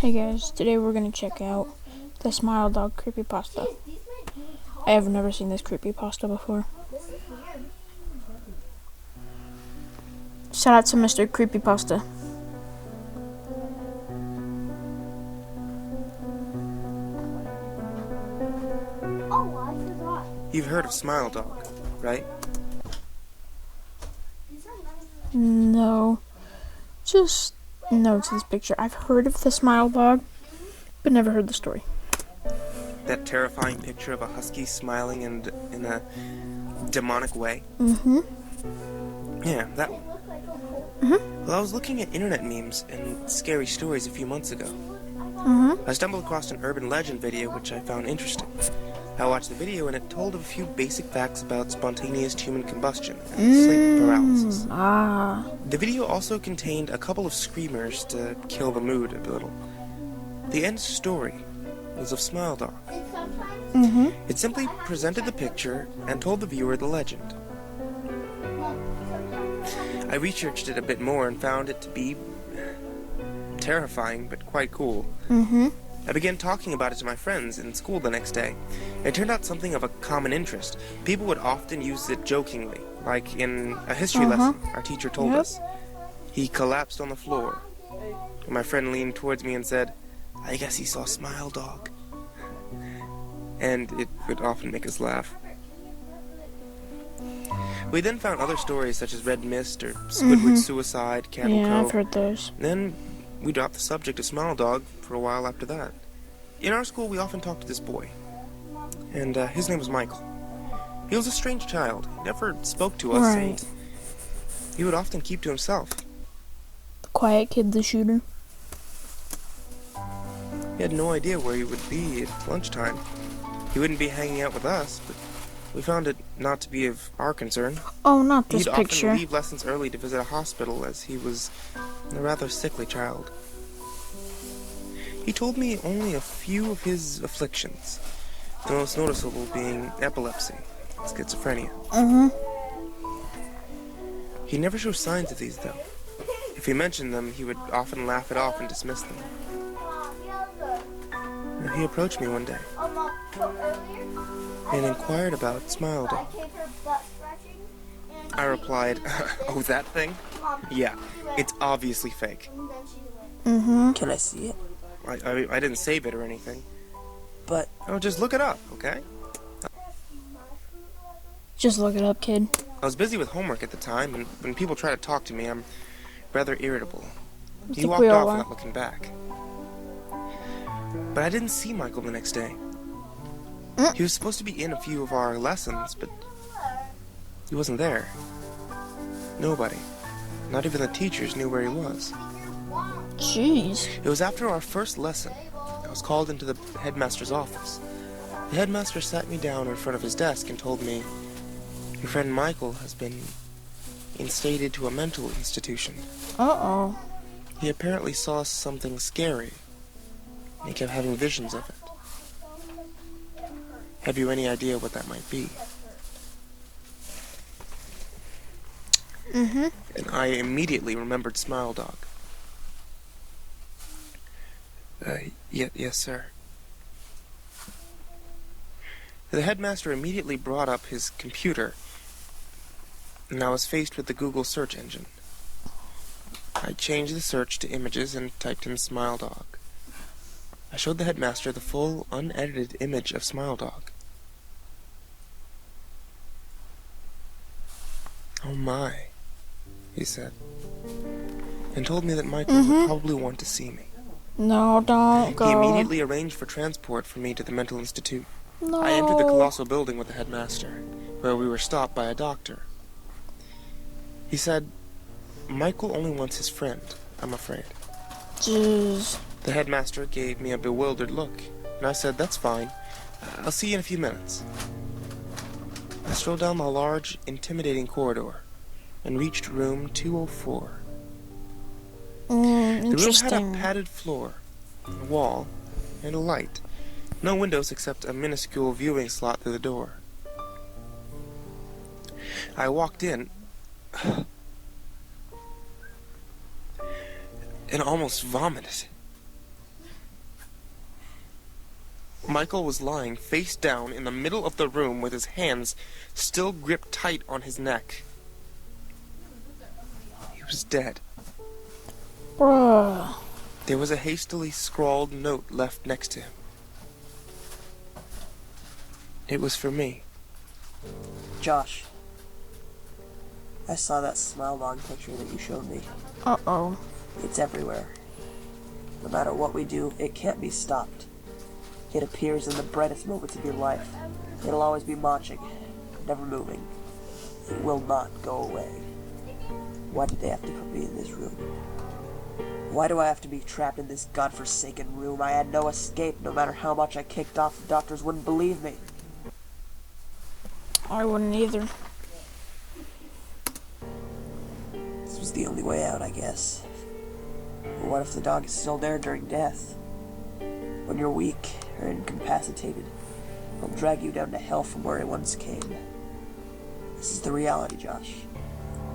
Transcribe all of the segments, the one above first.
Hey guys, today we're gonna check out the Smile Dog creepypasta. I have never seen this creepypasta before. Shout out to Mr. Creepypasta. You've heard of Smile Dog, right? No. Just no to this picture. I've heard of the Smile Dog, but never heard the story. That terrifying picture of a husky smiling and in a demonic way? Mm-hmm. Yeah, that one. Mm-hmm. Well, I was looking at internet memes and scary stories a few months ago. Mm-hmm. I stumbled across an urban legend video which I found interesting. I watched the video and it told of a few basic facts about spontaneous human combustion and sleep paralysis. The video also contained a couple of screamers to kill the mood a little. The end story was of Smile Dog. Mm-hmm. It simply presented the picture and told the viewer the legend. I researched it a bit more and found it to be terrifying but quite cool. Mm-hmm. I began talking about it to my friends in school the next day. It turned out something of a common interest. People would often use it jokingly, like in a history lesson our teacher told us. He collapsed on the floor. And my friend leaned towards me and said, "I guess he saw Smile Dog." And it would often make us laugh. We then found other stories such as Red Mist or Squidward Suicide, Candle Yeah, Cove. I've heard those. Then we dropped the subject of Smile Dog for a while after that. In our school, we often talked to this boy, and his name was Michael. He was a strange child. He never spoke to us, and he would often keep to himself. The quiet kid, the shooter. He had no idea where he would be at lunchtime. He wouldn't be hanging out with us, but we found it not to be of our concern. Oh, not this He'd picture. often leave lessons early to visit a hospital as he was a rather sickly child. He told me only a few of his afflictions, the most noticeable being epilepsy, schizophrenia. He never showed signs of these, though. If he mentioned them, he would often laugh it off and dismiss them. Now, he approached me one day and inquired about Smile Dog. I replied, "Oh, that thing? Yeah, it's obviously fake." Can I see it? I didn't save it or anything. But Oh, just look it up, okay? Just look it up, kid. I was busy with homework at the time, and when people try to talk to me, I'm rather irritable. He think walked we all off are. without looking back. But I didn't see Michael the next day. He was supposed to be in a few of our lessons, but he wasn't there. Nobody, not even the teachers, knew where he was. Jeez. It was after our first lesson. I was called into the headmaster's office. The headmaster sat me down in front of his desk and told me, "Your friend Michael has been instated to a mental institution. Uh-oh. He apparently saw something scary. He kept having visions of it. Have you any idea what that might be?" And I immediately remembered Smile Dog. Yes, sir. The headmaster immediately brought up his computer, and I was faced with the Google search engine. I changed the search to images and typed in Smile Dog. I showed the headmaster the full, unedited image of Smile Dog. "Oh my," he said, and told me that Michael would probably want to see me. No, don't go. He immediately arranged for transport for me to the mental institute. No. I entered the colossal building with the headmaster, where we were stopped by a doctor. He said, "Michael only wants his friend, I'm afraid." Jeez. The headmaster gave me a bewildered look, and I said, "That's fine. I'll see you in a few minutes." I strolled down the large, intimidating corridor and reached room 204. The room had a Interesting. padded floor, a wall, and a light. No windows except a minuscule viewing slot through the door. I walked in and almost vomited. Michael was lying face down in the middle of the room with his hands still gripped tight on his neck. He was dead. Bruh. There was a hastily scrawled note left next to him. It was for me. Josh, I saw that smile dog picture that you showed me. Uh-oh. It's everywhere. No matter what we do, it can't be stopped. It appears in the brightest moments of your life. It'll always be marching, never moving. It will not go away. Why did they have to put me in this room? Why do I have to be trapped in this godforsaken room? I had no escape. No matter how much I kicked off, the doctors wouldn't believe me. I wouldn't either. This was the only way out, I guess. But what if the dog is still there during death? When you're weak or incapacitated, it'll drag you down to hell from where it once came. This is the reality, Josh.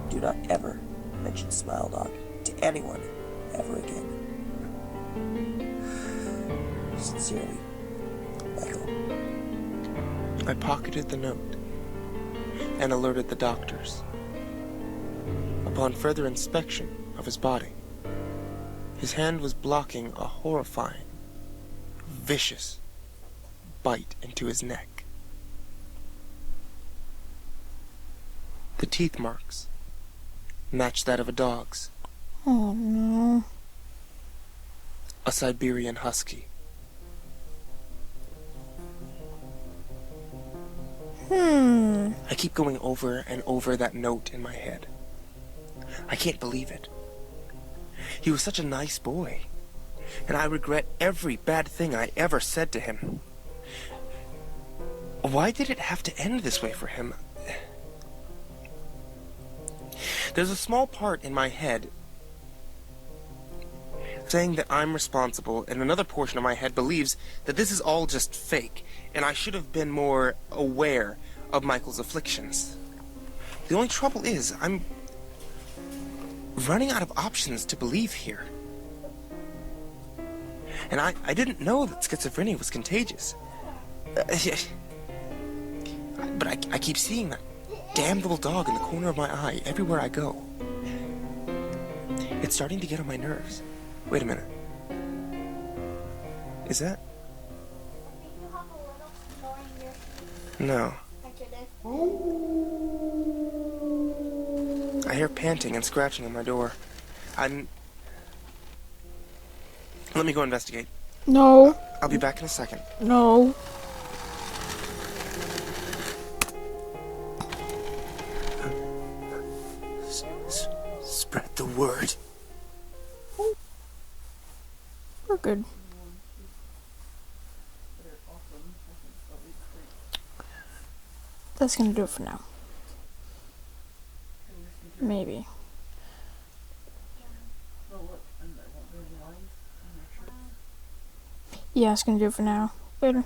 Do not ever mention Smile Dog to anyone ever again. Sincerely, Michael. I pocketed the note and alerted the doctors. Upon further inspection of his body, his hand was blocking a horrifying, vicious bite into his neck. The teeth marks matched that of a dog's, Oh no. a Siberian husky. I keep going over and over that note in my head. I can't believe it. He was such a nice boy, and I regret every bad thing I ever said to him. Why did it have to end this way for him? There's a small part in my head saying that I'm responsible, and another portion of my head believes that this is all just fake, and I should have been more aware of Michael's afflictions. The only trouble is, I'm running out of options to believe here. And I didn't know that schizophrenia was contagious. But I keep seeing that damn little dog in the corner of my eye everywhere I go. It's starting to get on my nerves. Wait a minute. Is that? No. I hear panting and scratching on my door. Let me go investigate. No. I'll be back in a second. No. Spread the word. We're good. That's gonna do it for now. Maybe. Yeah, it's gonna do it for now. Later.